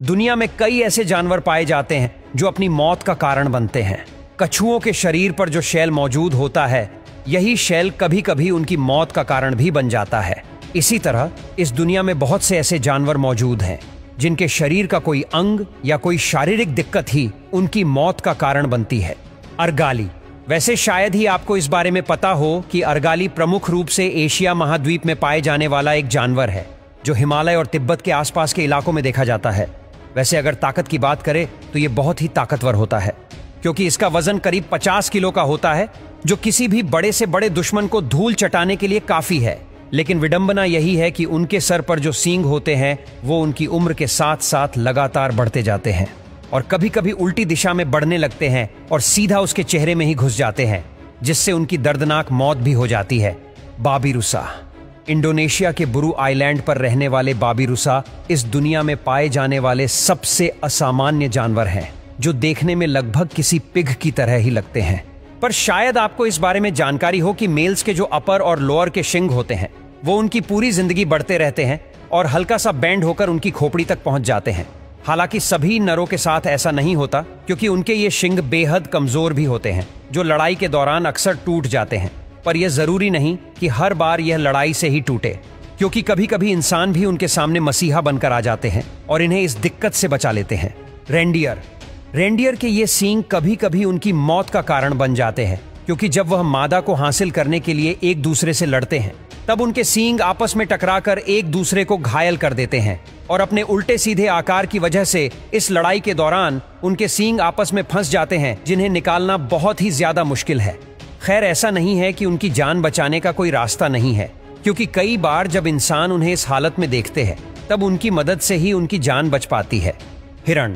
दुनिया में कई ऐसे जानवर पाए जाते हैं जो अपनी मौत का कारण बनते हैं। कछुओं के शरीर पर जो शैल मौजूद होता है, यही शैल कभी कभी उनकी मौत का कारण भी बन जाता है। इसी तरह इस दुनिया में बहुत से ऐसे जानवर मौजूद हैं जिनके शरीर का कोई अंग या कोई शारीरिक दिक्कत ही उनकी मौत का कारण बनती है। अर्गाली। वैसे शायद ही आपको इस बारे में पता हो कि अर्गाली प्रमुख रूप से एशिया महाद्वीप में पाए जाने वाला एक जानवर है जो हिमालय और तिब्बत के आसपास के इलाकों में देखा जाता है। वैसे अगर ताकत की बात करें तो ये बहुत ही ताकतवर होता है, क्योंकि इसका वजन करीब 50 किलो का होता है, जो किसी भी बड़े से बड़े दुश्मन को धूल चटाने के लिए काफी है। लेकिन विडंबना यही है कि उनके सर पर जो सींग होते हैं वो उनकी उम्र के साथ साथ लगातार बढ़ते जाते हैं और कभी कभी उल्टी दिशा में बढ़ने लगते हैं और सीधा उसके चेहरे में ही घुस जाते हैं, जिससे उनकी दर्दनाक मौत भी हो जाती है। बाबिरुसा। इंडोनेशिया के बुरू आइलैंड पर रहने वाले बाबिरुसा इस दुनिया में पाए जाने वाले सबसे असामान्य जानवर हैं, जो देखने में लगभग किसी पिग की तरह ही लगते हैं। पर शायद आपको इस बारे में जानकारी हो कि मेल्स के जो अपर और लोअर के शिंग होते हैं वो उनकी पूरी जिंदगी बढ़ते रहते हैं और हल्का सा बैंड होकर उनकी खोपड़ी तक पहुंच जाते हैं। हालांकि सभी नरों के साथ ऐसा नहीं होता, क्योंकि उनके ये शिंग बेहद कमजोर भी होते हैं, जो लड़ाई के दौरान अक्सर टूट जाते हैं। पर यह जरूरी नहीं कि हर बार यह लड़ाई से ही टूटे, क्योंकि कभी कभी इंसान भी उनके सामने मसीहा बनकर आ जाते हैं और इन्हें इस दिक्कत से बचा लेते हैं। रेंडियर। रेंडियर के ये सींग कभी कभी उनकी मौत का कारण बन जाते हैं, क्योंकि जब वह मादा को हासिल करने के लिए एक दूसरे से लड़ते हैं तब उनके सींग आपस में टकराकर एक दूसरे को घायल कर देते हैं और अपने उल्टे सीधे आकार की वजह से इस लड़ाई के दौरान उनके सींग आपस में फंस जाते हैं, जिन्हें निकालना बहुत ही ज्यादा मुश्किल है। खैर, ऐसा नहीं है कि उनकी जान बचाने का कोई रास्ता नहीं है, क्योंकि कई बार जब इंसान उन्हें इस हालत में देखते हैं तब उनकी मदद से ही उनकी जान बच पाती है। हिरण।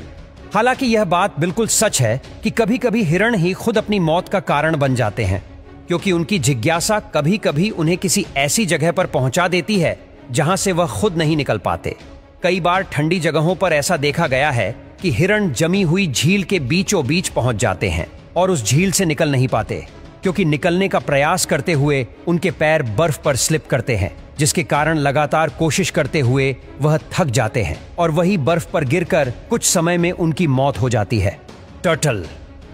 हालांकि यह बात बिल्कुल सच है कि कभी कभी हिरण ही खुद अपनी मौत का कारण बन जाते हैं, क्योंकि उनकी जिज्ञासा कभी कभी उन्हें किसी ऐसी जगह पर पहुंचा देती है जहां से वह खुद नहीं निकल पाते। कई बार ठंडी जगहों पर ऐसा देखा गया है कि हिरण जमी हुई झील के बीचों बीच पहुंच जाते हैं और उस झील से निकल नहीं पाते, क्योंकि निकलने का प्रयास करते हुए उनके पैर बर्फ पर स्लिप करते हैं, जिसके कारण लगातार कोशिश करते हुए वह थक जाते हैं और वही बर्फ पर गिरकर कुछ समय में उनकी मौत हो जाती है। टर्टल।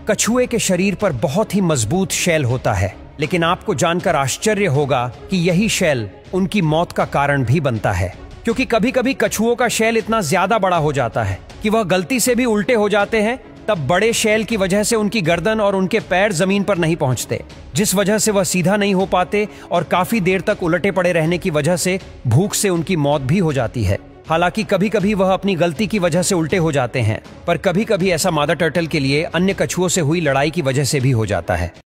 कछुए के शरीर पर बहुत ही मजबूत शैल होता है, लेकिन आपको जानकर आश्चर्य होगा कि यही शैल उनकी मौत का कारण भी बनता है, क्योंकि कभी कभी कछुओं का शैल इतना ज्यादा बड़ा हो जाता है कि वह गलती से भी उल्टे हो जाते हैं। तब बड़े शैल की वजह से उनकी गर्दन और उनके पैर जमीन पर नहीं पहुंचते, जिस वजह से वह सीधा नहीं हो पाते और काफी देर तक उलटे पड़े रहने की वजह से भूख से उनकी मौत भी हो जाती है। हालांकि कभी कभी वह अपनी गलती की वजह से उल्टे हो जाते हैं, पर कभी कभी ऐसा मादा टर्टल के लिए अन्य कछुओं से हुई लड़ाई की वजह से भी हो जाता है।